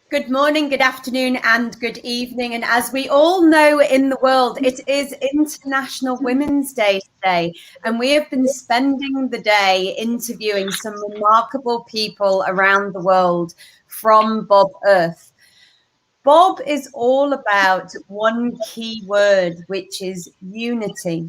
Good morning, good afternoon, and good evening. And as we all know in the world, it is International Women's Day today. And we have been spending the day interviewing some remarkable people around the world from Bob Earth. Bob is all about one key word, which is unity.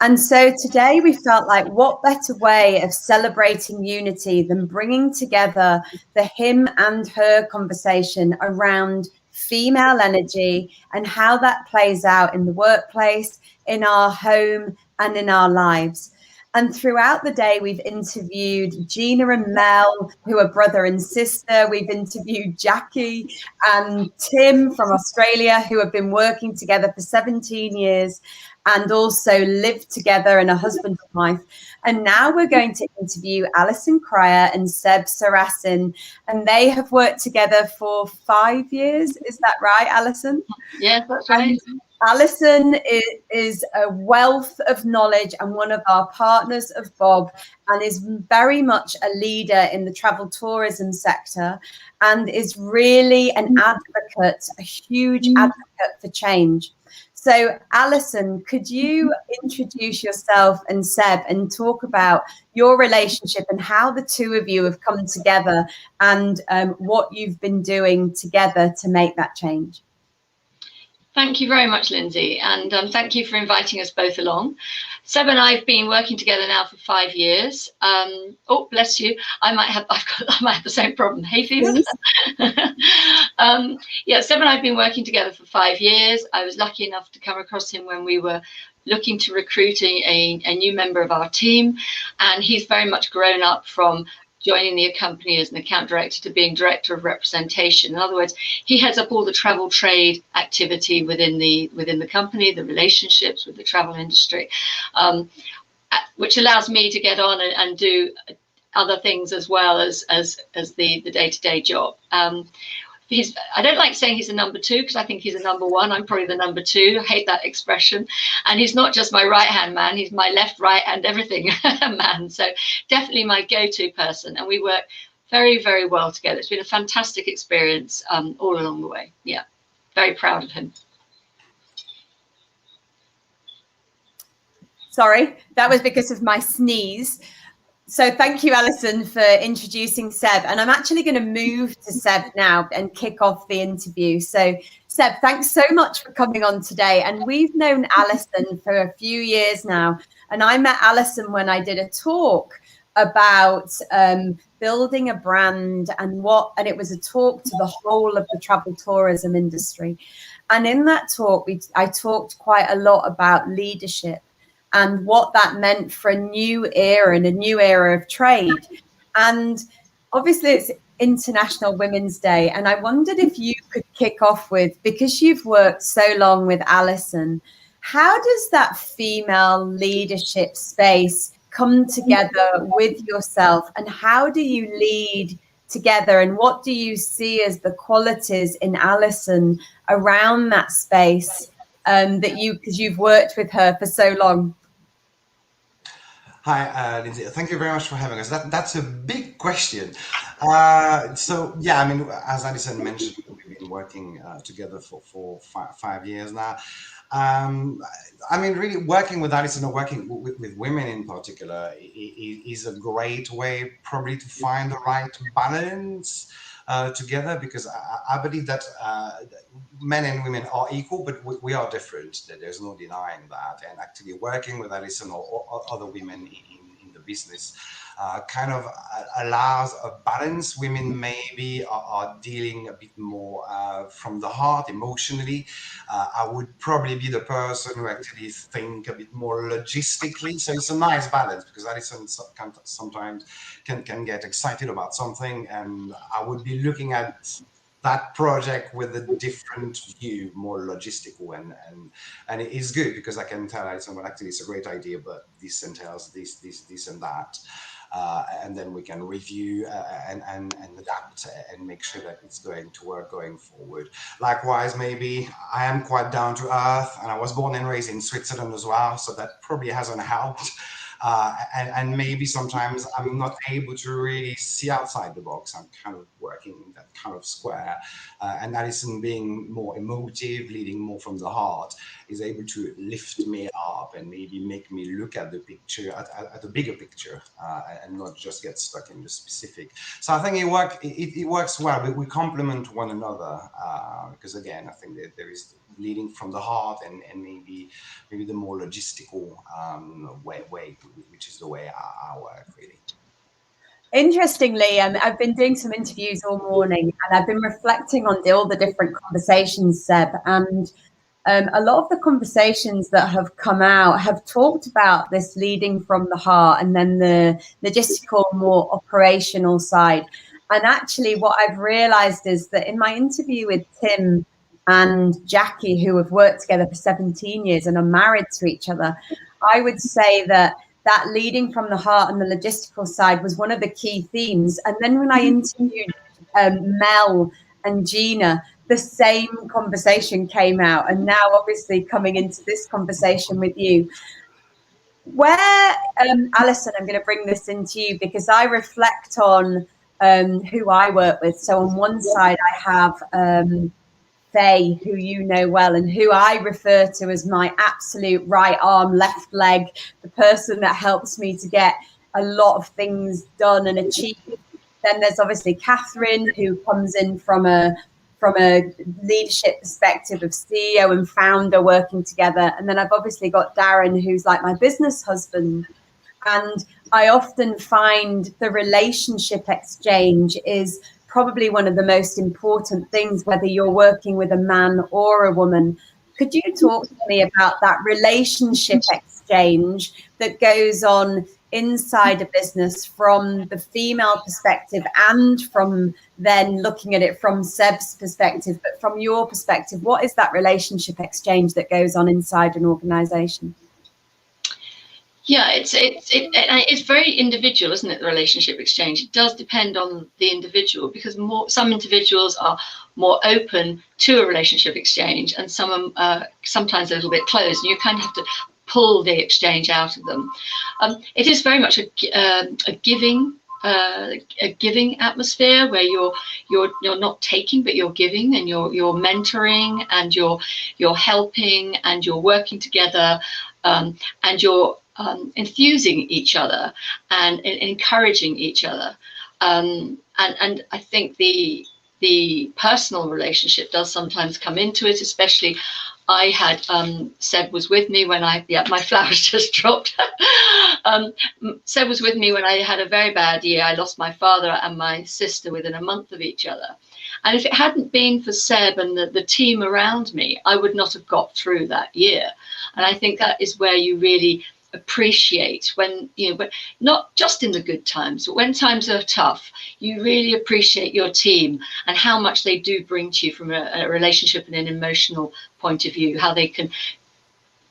And so today we felt like what better way of celebrating unity than bringing together the him and her conversation around female energy and how that plays out in the workplace, in our home, and in our lives. And throughout the day, we've interviewed Gina and Mel, who are brother and sister. We've interviewed Jackie and Tim from Australia, who have been working together for 17 years and also lived together and a husband and wife. And now we're going to interview Alison Cryer and Seb Sarrasin, and they have worked together for 5 years. Is that right, Alison? Yes, that's right. And Alison is a wealth of knowledge and one of our partners of Bob, and is very much a leader in the travel tourism sector, and is really an advocate, a huge advocate for change. So, Alison, could you introduce yourself and Seb and talk about your relationship and how the two of you have come together and what you've been doing together to make that change? Thank you very much, Lindsay, and thank you for inviting us both along. Seb and I have been working together now for 5 years. Oh, bless you! I might have the same problem. Hay fever. Yeah, Seb and I have been working together for 5 years. I was lucky enough to come across him when we were looking to recruit a new member of our team, and he's very much grown up from joining the company as an account director to being director of representation. In other words, he heads up all the travel trade activity within the company, the relationships with the travel industry, which allows me to get on and do other things as well as the day-to-day job. I don't like saying he's a number two because I think he's a number one. I'm probably the number two. I hate that expression. And he's not just my right-hand man. He's my left, right, and everything man. So definitely my go-to person. And we work very, very well together. It's been a fantastic experience all along the way. Yeah, very proud of him. Sorry, that was because of my sneeze. So thank you, Alison, for introducing Seb. And I'm actually going to move to Seb now and kick off the interview. So Seb, thanks so much for coming on today. And we've known Alison for a few years now. And I met Alison when I did a talk about building a brand and it was a talk to the whole of the travel tourism industry. And in that talk, I talked quite a lot about leadership and what that meant for a new era and a new era of trade. And obviously it's International Women's Day. And I wondered if you could kick off with, because you've worked so long with Alison, how does that female leadership space come together with yourself? And how do you lead together? And what do you see as the qualities in Alison around that space because you've worked with her for so long? Hi, Lindsay. Thank you very much for having us. That's a big question. So, yeah, I mean, as Alison mentioned, we've been working together for 5 years now. I mean, really working with Alison or working with women in particular is a great way probably to find the right balance together, because I believe that men and women are equal, but we are different. There's no denying that. And actually working with Alison or other women in the business kind of allows a balance. Women maybe are dealing a bit more from the heart, emotionally. I would probably be the person who actually think a bit more logistically. So it's a nice balance, because Alison sometimes can get excited about something, and I would be looking at that project with a different view, more logistical, and it is good because I can tell Alison, well, actually it's a great idea, but this entails this and that. And then we can review and adapt and make sure that it's going to work going forward. Likewise, maybe I am quite down to earth, and I was born and raised in Switzerland as well, so that probably hasn't helped. And maybe sometimes I'm not able to really see outside the box. I'm kind of working in that kind of square. And Alison, being more emotive, leading more from the heart, is able to lift me up and maybe make me look at the picture, at the bigger picture, and not just get stuck in the specific. So I think it works well. We complement one another, because again, I think that there is leading from the heart and maybe the more logistical way, which is the way I work, really. Interestingly, I've been doing some interviews all morning, and I've been reflecting on all the different conversations, Seb, and a lot of the conversations that have come out have talked about this leading from the heart and then the logistical, more operational side. And actually, what I've realized is that in my interview with Tim and Jackie, who have worked together for 17 years and are married to each other, I would say that leading from the heart and the logistical side was one of the key themes. And then when I interviewed Mel and Gina, the same conversation came out. And now, obviously, coming into this conversation with you, where, Alison, I'm going to bring this into you because I reflect on who I work with. So on one side, I have Faye, who you know well, and who I refer to as my absolute right arm, left leg, the person that helps me to get a lot of things done and achieved. Then there's obviously Catherine, who comes in from a leadership perspective of CEO and founder working together. And then I've obviously got Darren, who's like my business husband. And I often find the relationship exchange is probably one of the most important things, whether you're working with a man or a woman. Could you talk to me about that relationship exchange that goes on inside a business from the female perspective and from then looking at it from Seb's perspective, but from your perspective, what is that relationship exchange that goes on inside an organization? Yeah, it's very individual, isn't it? The relationship exchange. It does depend on the individual, because some individuals are more open to a relationship exchange, and some are sometimes a little bit closed. And you kind of have to pull the exchange out of them. It is very much a giving atmosphere where you're not taking, but you're giving, and you're mentoring, and you're helping, and you're working together, and you're enthusing each other and encouraging each other, and I think the personal relationship does sometimes come into it. Especially, I had Seb was with me when my flowers just dropped. Seb was with me when I had a very bad year. I lost my father and my sister within a month of each other. And if it hadn't been for Seb and the team around me, I would not have got through that year. And I think that is where you really appreciate when, but not just in the good times, but when times are tough, you really appreciate your team and how much they do bring to you from a relationship and an emotional point of view, how they can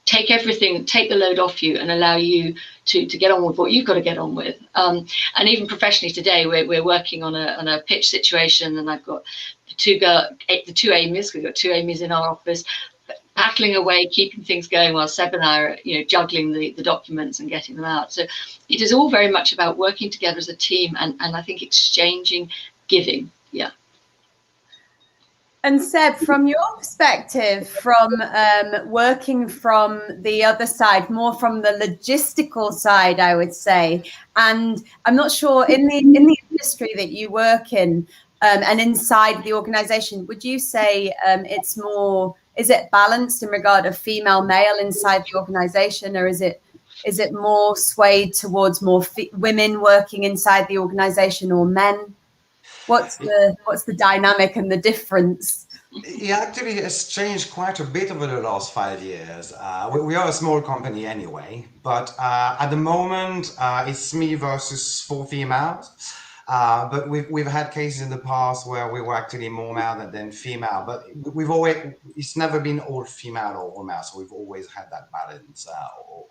take the load off you and allow you to get on with what you've got to get on with. And even professionally today, we're working on a pitch situation, and I've got the two Amy's. We've got two Amy's in our office, battling away, keeping things going while Seb and I are, juggling the documents and getting them out. So it is all very much about working together as a team, and I think exchanging, giving. Yeah. And Seb, from your perspective, from working from the other side, more from the logistical side, I would say, and I'm not sure in the industry that you work in and inside the organization, would you say it's more? Is it balanced in regard of female male inside the organization, or is it more swayed towards more women working inside the organization or men? What's the dynamic and the difference? It actually has changed quite a bit over the last 5 years. We are a small company anyway, but at the moment it's me versus 4 females. But we've had cases in the past where we were actually more male than female, but it's never been all female or all male, so we've always had that balance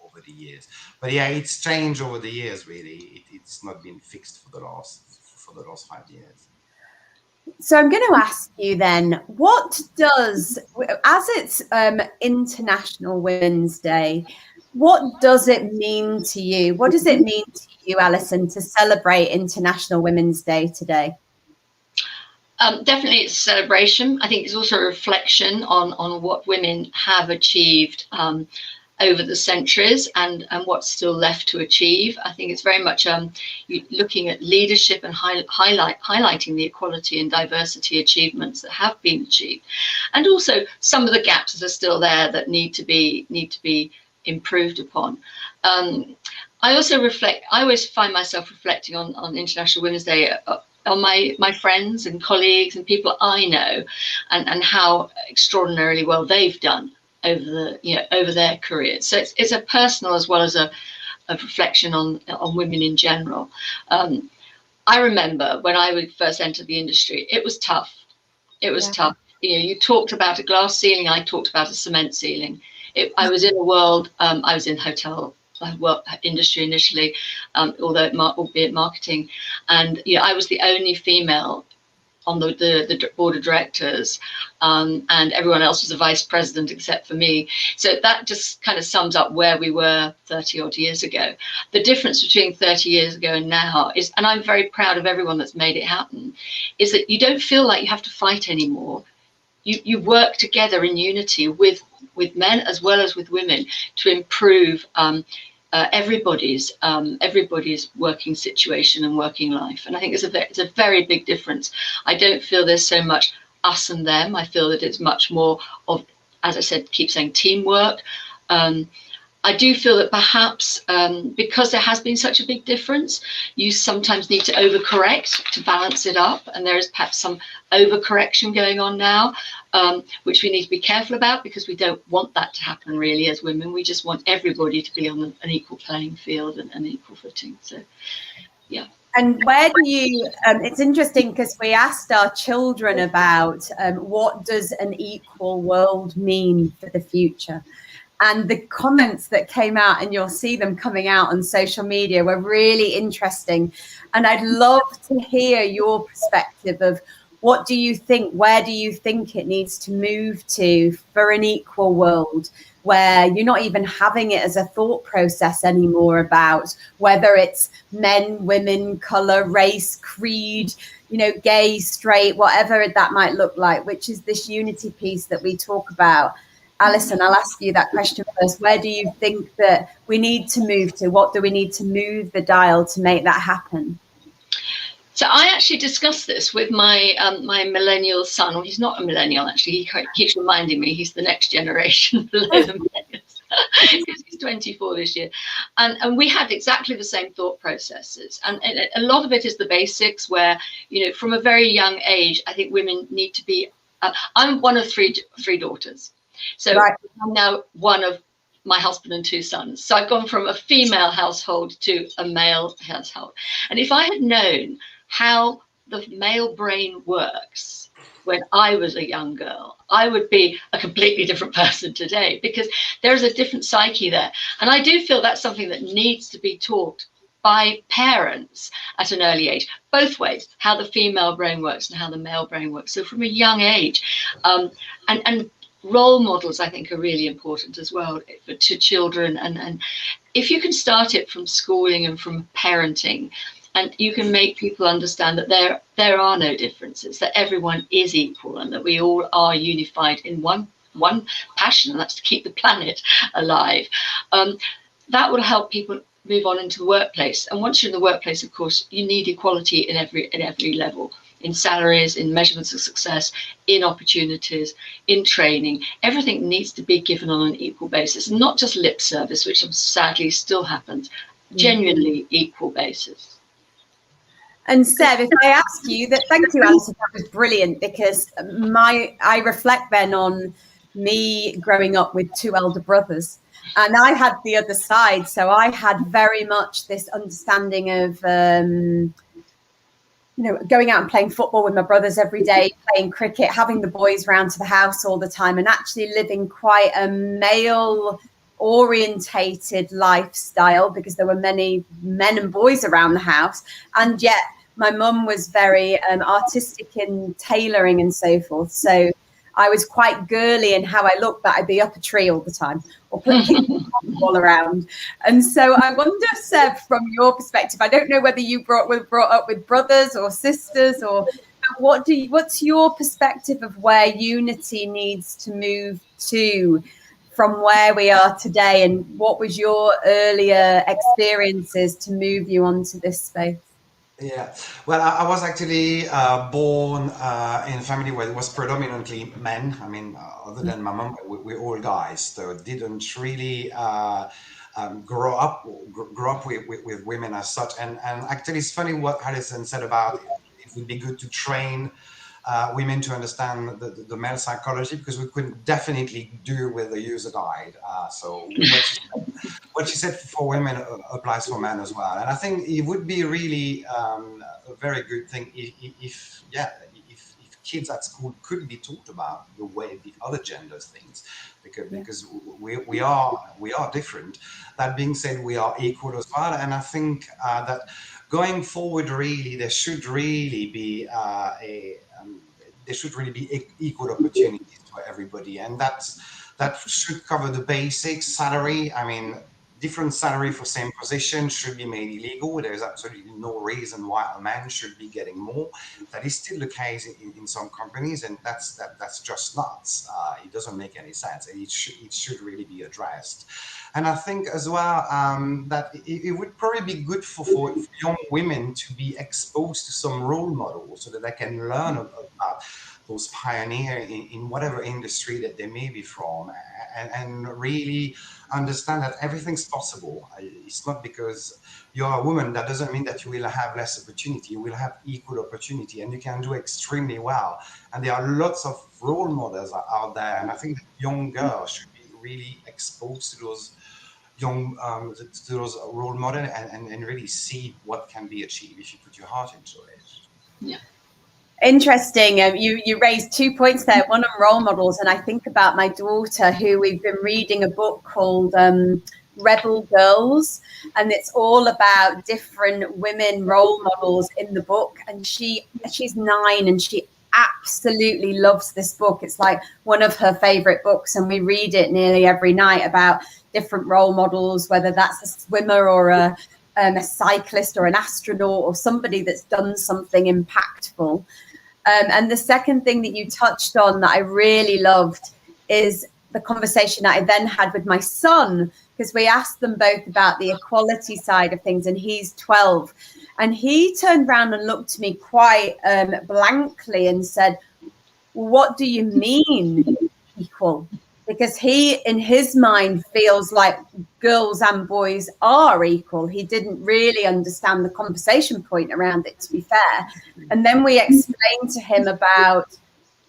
over the years. But yeah, it's changed over the years, really. It's not been fixed for the last 5 years. So I'm going to ask you then, what does, as it's International Women's Day, what does it mean to you? What does it mean to you, Alison, to celebrate International Women's Day today? Definitely it's a celebration. I think it's also a reflection on what women have achieved over the centuries and what's still left to achieve. I think it's very much looking at leadership and highlighting the equality and diversity achievements that have been achieved, and also some of the gaps that are still there that need to be improved upon. I also reflect. I always find myself reflecting on International Women's Day on my friends and colleagues and people I know, and how extraordinarily well they've done over their careers. So it's a personal as well as a reflection on women in general. I remember when I would first enter the industry, it was tough. It was tough. You talked about a glass ceiling, I talked about a cement ceiling. I was in a world. I was in hotel industry initially, albeit marketing, and I was the only female on the board of directors, and everyone else was a vice president except for me. So that just kind of sums up where we were 30 odd years ago. The difference between 30 years ago and now is, and I'm very proud of everyone that's made it happen, is that you don't feel like you have to fight anymore. You work together in unity with men as well as with women to improve everybody's working situation and working life. And I think it's a very big difference. I don't feel there's so much us and them. I feel that it's much more of, as I said, keep saying teamwork. I do feel that perhaps because there has been such a big difference, you sometimes need to overcorrect to balance it up. And there is perhaps some overcorrection going on now, which we need to be careful about, because we don't want that to happen really as women. We just want everybody to be on an equal playing field and an equal footing. So, yeah. And where do you, it's interesting because we asked our children about what does an equal world mean for the future? And the comments that came out, and you'll see them coming out on social media, were really interesting. And I'd love to hear your perspective of what do you think, where do you think it needs to move to for an equal world, where you're not even having it as a thought process anymore about whether it's men, women, colour, race, creed, gay, straight, whatever that might look like, which is this unity piece that we talk about. Alison, I'll ask you that question first. Where do you think that we need to move to? What do we need to move the dial to make that happen? So I actually discussed this with my my millennial son. Well, he's not a millennial, actually. He keeps reminding me he's the next generation below the millennials. He's 24 this year. And we had exactly the same thought processes. And a lot of it is the basics where, from a very young age, I think women need to be... I'm one of three daughters. So right. I'm now one of my husband and two sons. So I've gone from a female household to a male household. And if I had known how the male brain works when I was a young girl, I would be a completely different person today, because there's a different psyche there. And I do feel that's something that needs to be taught by parents at an early age, both ways, how the female brain works and how the male brain works. So from a young age, and role models, I think, are really important as well to children. And if you can start it from schooling and from parenting, and you can make people understand that there are no differences, that everyone is equal, and that we all are unified in one passion, and that's to keep the planet alive. That will help people move on into the workplace. And once you're in the workplace, of course, you need equality in every level. In salaries, in measurements of success, in opportunities, in training. Everything needs to be given on an equal basis, not just lip service, which sadly still happens, genuinely equal basis. And Seb, if I ask you that, thank you, Alison, that was brilliant, because I reflect then on me growing up with two elder brothers, and I had the other side. So I had very much this understanding of, going out and playing football with my brothers every day, playing cricket, having the boys round to the house all the time, and actually living quite a male orientated lifestyle, because there were many men and boys around the house. And yet my mum was very artistic in tailoring and so forth. So I was quite girly in how I looked, but I'd be up a tree all the time or putting all around. And so I wonder, Seb, from your perspective, I don't know whether you were brought up with brothers or sisters, or what's your perspective of where unity needs to move to from where we are today, and what was your earlier experiences to move you onto this space? Yeah, well, I was actually born in a family where it was predominantly men. I mean, other than my mom, we're all guys, so didn't really grow up with women as such. And actually, it's funny what Alison said about it would be good to train women to understand the male psychology, because we couldn't definitely do with a user guide. So what she said for women applies for men as well. And I think it would be really a very good thing if kids at school could be taught about the way the other genders thinks, because we are different. That being said, we are equal as well. And I think that going forward, really, there should really be equal opportunities for everybody, and that should cover the basics. Salary, I mean, different salary for same position should be made illegal. There's absolutely no reason why a man should be getting more. That is still the case in some companies, and that's just nuts. It doesn't make any sense, and it should really be addressed. And I think as well that it would probably be good for young women to be exposed to some role models, so that they can learn about those pioneers in whatever industry that they may be from, and really understand that everything's possible. It's not because you're a woman that doesn't mean that you will have less opportunity. You will have equal opportunity, and you can do extremely well. And there are lots of role models out there, and I think that young girls should be really exposed to those role models, and really see what can be achieved if you put your heart into it. Yeah. Interesting. You raised 2 points there. One on role models, and I think about my daughter, who we've been reading a book called Rebel Girls, and it's all about different women role models in the book. And she's 9, and she absolutely loves this book. It's like one of her favorite books, and we read it nearly every night about different role models, whether that's a swimmer or a cyclist or an astronaut or somebody that's done something impactful. And the second thing that you touched on that I really loved is the conversation that I then had with my son, because we asked them both about the equality side of things, and he's 12. And he turned around and looked at me quite blankly and said, "What do you mean equal?" Because he, in his mind, feels like girls and boys are equal. He didn't really understand the conversation point around it, to be fair. And then we explained to him about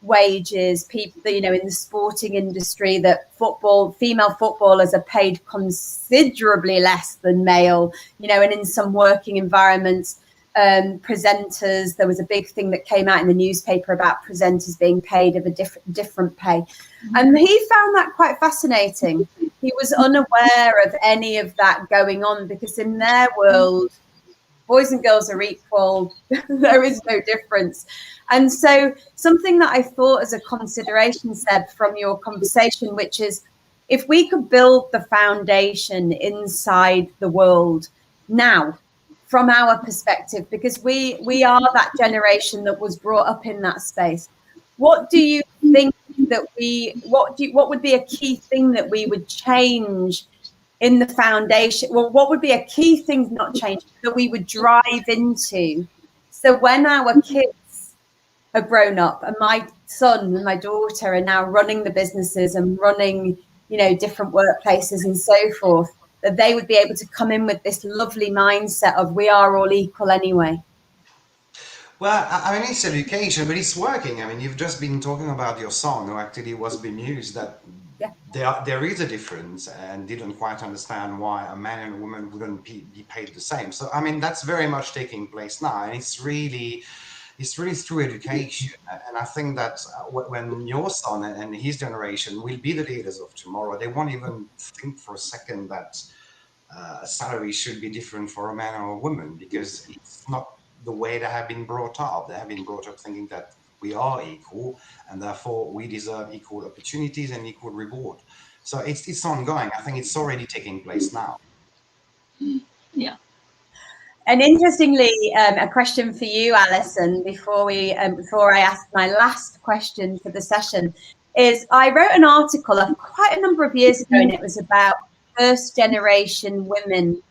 wages, people, in the sporting industry, that female footballers are paid considerably less than male, and in some working environments, presenters, there was a big thing that came out in the newspaper about presenters being paid of a different pay. And he found that quite fascinating. He was unaware of any of that going on, because in their world, boys and girls are equal. There is no difference. And so something that I thought as a consideration, Seb, from your conversation, which is, if we could build the foundation inside the world now, from our perspective, because we are that generation that was brought up in that space. What do you think that what would be a key thing that we would change in the foundation? Well, what would be a key thing, not change, that we would drive into, so when our kids are grown up, and my son and my daughter are now running the businesses and running, different workplaces and so forth, that they would be able to come in with this lovely mindset of, we are all equal anyway. Well, I mean, it's education, but it's working. I mean, you've just been talking about your son, who actually was bemused that there is a difference, and didn't quite understand why a man and a woman wouldn't be paid the same. So, I mean, that's very much taking place now, and it's really through education. And I think that when your son and his generation will be the leaders of tomorrow, they won't even think for a second that a salary should be different for a man or a woman, because it's not the way they have been brought up. They have been brought up thinking that we are equal, and therefore we deserve equal opportunities and equal reward. So it's ongoing. I think it's already taking place now. Yeah. And interestingly, a question for you, Alison, before I ask my last question for the session, is I wrote an article quite a number of years ago, and it was about first generation women.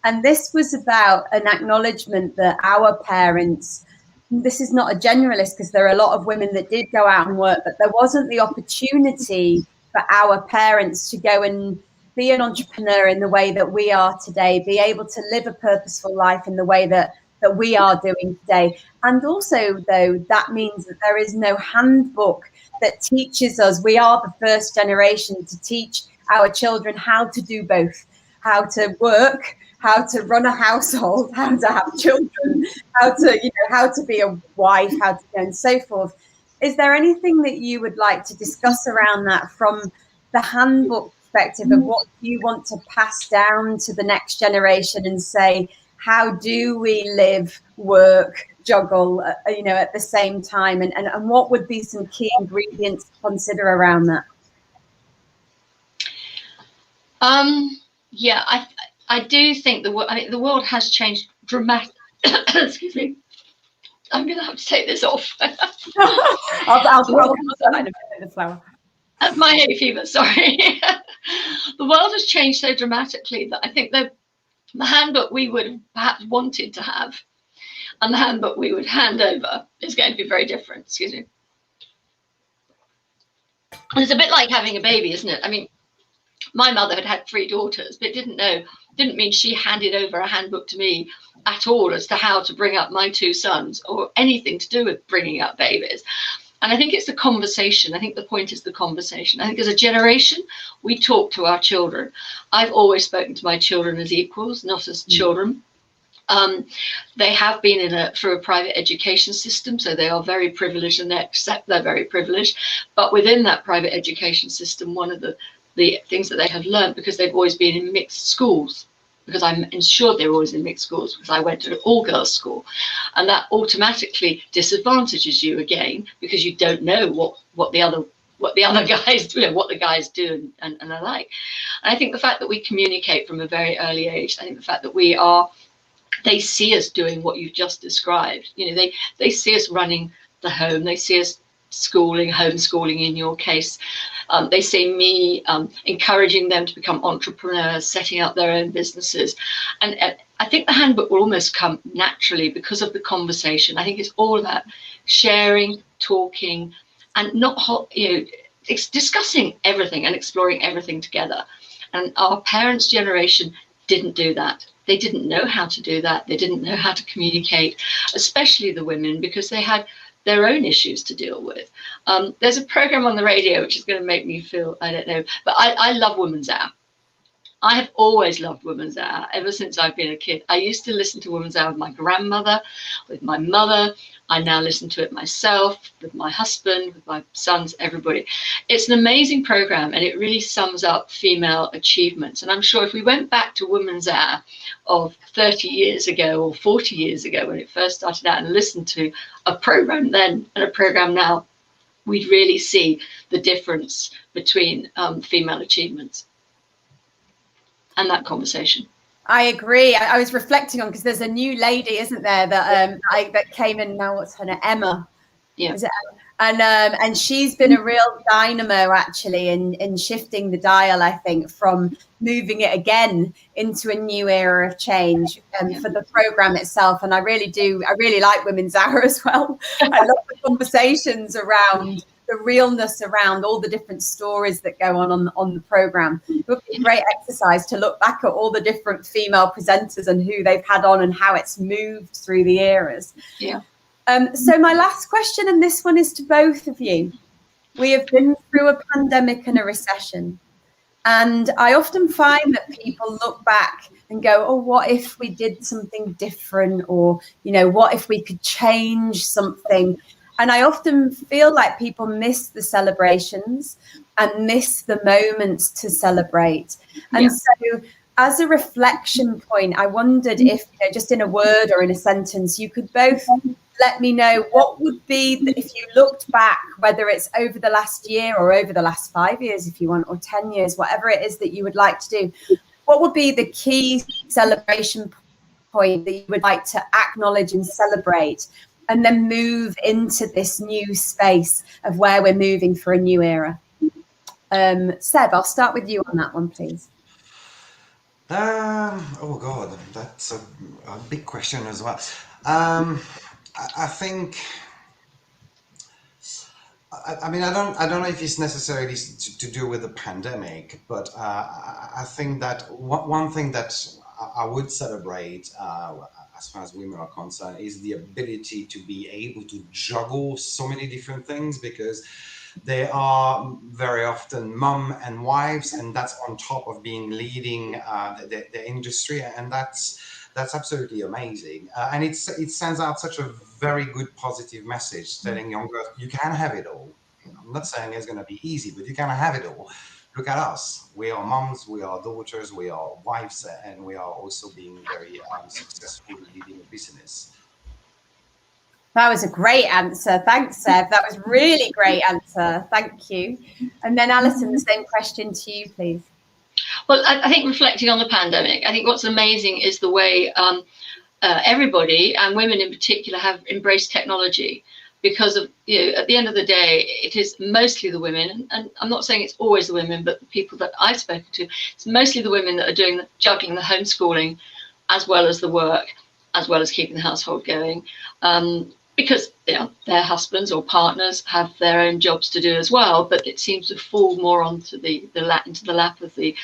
And this was about an acknowledgement that our parents, this is not a generalist because there are a lot of women that did go out and work, but there wasn't the opportunity for our parents to go and be an entrepreneur in the way that we are today, be able to live a purposeful life in the way that we are doing today. And also, though, that means that there is no handbook that teaches us. We are the first generation to teach our children how to do both, how to work, how to run a household, how to have children, how to be a wife, how to and so forth. Is there anything that you would like to discuss around that from the handbook perspective of what you want to pass down to the next generation and say, how do we live, work, juggle, at the same time? And what would be some key ingredients to consider around that? Yeah, I do think the world has changed dramatically. Excuse me. I'm going to have to take this off. I'll the flower. My hay fever, sorry. The world has changed so dramatically that I think the handbook we would have perhaps wanted to have and the handbook we would hand over is going to be very different. Excuse me. It's a bit like having a baby, isn't it? I mean, my mother had 3 daughters, but didn't mean she handed over a handbook to me at all as to how to bring up my 2 sons or anything to do with bringing up babies. And I think it's the conversation. I think the point is the conversation. I think as a generation, we talk to our children. I've always spoken to my children as equals, not as children. They have been through a private education system, so they are very privileged and they accept they're very privileged. But within that private education system, one of the things that they have learned, because they've always been in mixed schools, because I'm ensured they're always in mixed schools because I went to an all-girls school, and that automatically disadvantages you again because you don't know what the other guys do, what the guys do and are like. And I think the fact that we communicate from a very early age, I think the fact that they see us doing what you've just described. They see us running the home, they see us homeschooling in your case. They see me encouraging them to become entrepreneurs, setting up their own businesses. And I think the handbook will almost come naturally because of the conversation. I think it's all about sharing, talking, and it's discussing everything and exploring everything together. And our parents' generation didn't do that. They didn't know how to do that. They didn't know how to communicate, especially the women, because they had their own issues to deal with. There's a program on the radio which is going to make me feel, I don't know, but I love Woman's Hour. I have always loved Woman's Hour ever since I've been a kid. I used to listen to Woman's Hour with my grandmother, with my mother. I now listen to it myself, with my husband, with my sons, everybody. It's an amazing program and it really sums up female achievements. And I'm sure if we went back to Woman's Hour of 30 years ago or 40 years ago when it first started out and listened to a program then and a program now, we'd really see the difference between female achievements and that conversation. I agree. I was reflecting on, because there's a new lady, isn't there, that that came in now. What's her name? Emma. Yeah. Is it Emma? And she's been a real dynamo actually in shifting the dial, I think, from moving it again into a new era of change for the program itself. And I really like Women's Hour as well. I love the conversations around the realness around all the different stories that go on the program. It would be a great exercise to look back at all the different female presenters and who they've had on and how it's moved through the eras. Yeah. So my last question, and this one is to both of you. We have been through a pandemic and a recession. And I often find that people look back and go, oh, what if we did something different? Or, what if we could change something? And I often feel like people miss the celebrations and miss the moments to celebrate. And so as a reflection point, I wondered if, just in a word or in a sentence, you could both let me know what would be, if you looked back, whether it's over the last year or over the last 5 years, if you want, or 10 years, whatever it is that you would like to do, what would be the key celebration point that you would like to acknowledge and celebrate, and then move into this new space of where we're moving for a new era? Seb, I'll start with you on that one, please. Oh God, that's a big question as well. I think. I mean, I don't know if it's necessarily to do with the pandemic, but I think that one thing that I would celebrate, as far as women are concerned, is the ability to be able to juggle so many different things, because they are very often mum and wives, and that's on top of being leading the industry, and that's absolutely amazing. And it sends out such a very good positive message, telling young girls you can have it all. I'm not saying it's going to be easy, but you can have it all. Look at us. We are mums, we are daughters, we are wives, and we are also being very successful in leading a business. That was a great answer. Thanks, Seb. That was really great answer. Thank you. And then Alison, the same question to you, please. Well, I think reflecting on the pandemic, I think what's amazing is the way everybody, and women in particular, have embraced technology. Because of, at the end of the day, it is mostly the women, and I'm not saying it's always the women, but the people that I've spoken to, it's mostly the women that are juggling the homeschooling, as well as the work, as well as keeping the household going, because their husbands or partners have their own jobs to do as well. But it seems to fall more onto into the lap of the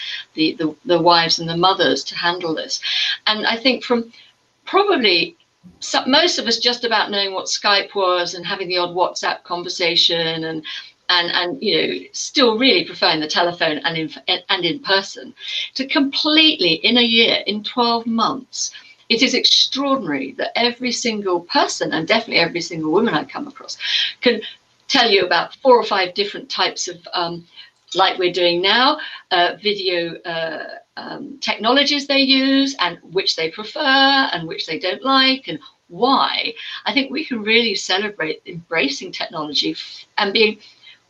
wives and the mothers to handle this. And I think from probably most of us just about knowing what Skype was and having the odd WhatsApp conversation and still really preferring the telephone and in person, to completely in a year, in 12 months, it is extraordinary that every single person, and definitely every single woman I come across, can tell you about 4 or 5 different types of, like we're doing now, video technologies they use, and which they prefer and which they don't like, and why. I think we can really celebrate embracing technology and being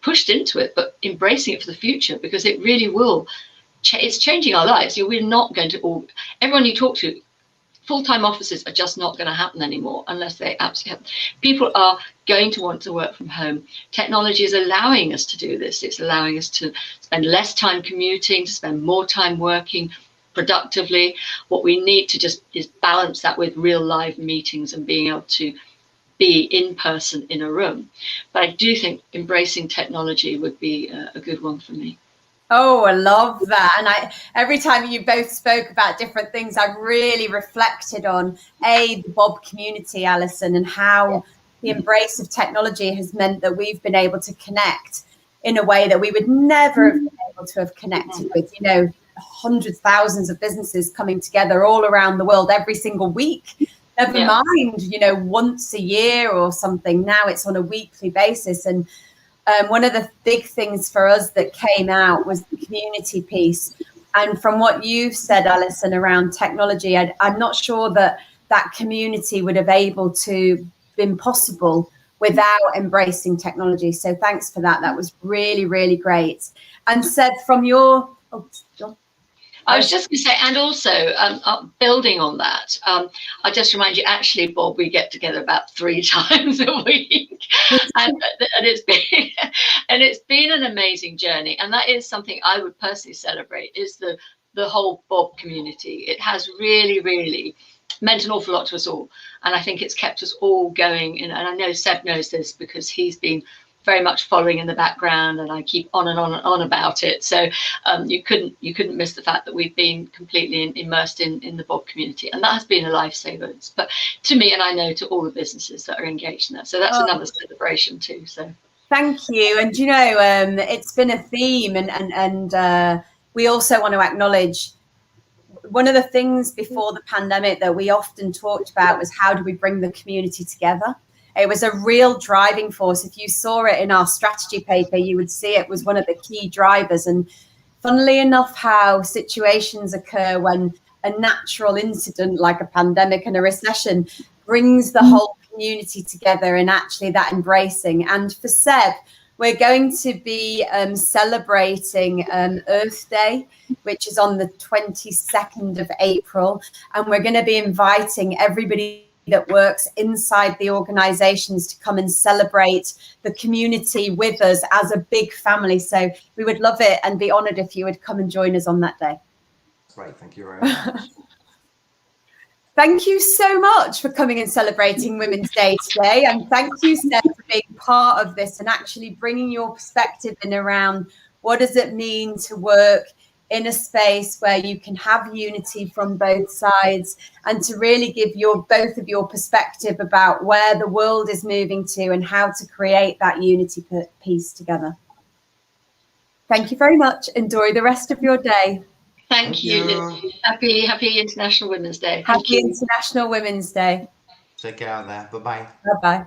pushed into it, but embracing it for the future, because it really will. It's changing our lives. We're not going to everyone you talk to, full-time offices are just not going to happen anymore unless they absolutely have. People are going to want to work from home. Technology is allowing us to do this. It's allowing us to spend less time commuting, to spend more time working productively. What we need to just is balance that with real live meetings and being able to be in person in a room. But I do think embracing technology would be a good one for me. Oh, I love that. And every time you both spoke about different things, I really reflected on the Bob community, Alison, and how the embrace of technology has meant that we've been able to connect in a way that we would never have been able to have connected with, hundreds, thousands of businesses coming together all around the world every single week. Never mind, once a year or something. Now it's on a weekly basis. And one of the big things for us that came out was the community piece. And from what you've said, Alison, around technology, I'm not sure that community would have able to been possible without embracing technology. So thanks for that. That was really, really great. And Seb, from your... I was just going to say, and also building on that, I'll just remind you, actually, Bob, we get together about 3 times a week, and it's been an amazing journey. And that is something I would personally celebrate, is the whole Bob community. It has really, really meant an awful lot to us all, and I think it's kept us all going. And I know Seb knows this because he's been very much following in the background, and I keep on and on and on about it. So you couldn't miss the fact that we've been completely immersed in the Bob community, and that has been a lifesaver. But to me, and I know to all the businesses that are engaged in that, so that's another celebration too. So thank you. And it's been a theme, and we also want to acknowledge one of the things before the pandemic that we often talked about was how do we bring the community together. It was a real driving force. If you saw it in our strategy paper, you would see it was one of the key drivers. And funnily enough, how situations occur when a natural incident like a pandemic and a recession brings the whole community together, and actually that embracing. And for Seb, we're going to be celebrating Earth Day, which is on the 22nd of April. And we're going to be inviting everybody that works inside the organizations to come and celebrate the community with us as a big family. So we would love it and be honored if you would come and join us on that day. Great, thank you very much. Thank you so much for coming and celebrating Women's Day today. And thank you, Seb, for being part of this and actually bringing your perspective in around what does it mean to work in a space where you can have unity from both sides, and to really give both of your perspective about where the world is moving to and how to create that unity piece together. Thank you very much. Enjoy the rest of your day. Thank you, Linzi. Happy International Women's Day. Happy International Women's Day. Take care of that. Bye-bye. Bye-bye.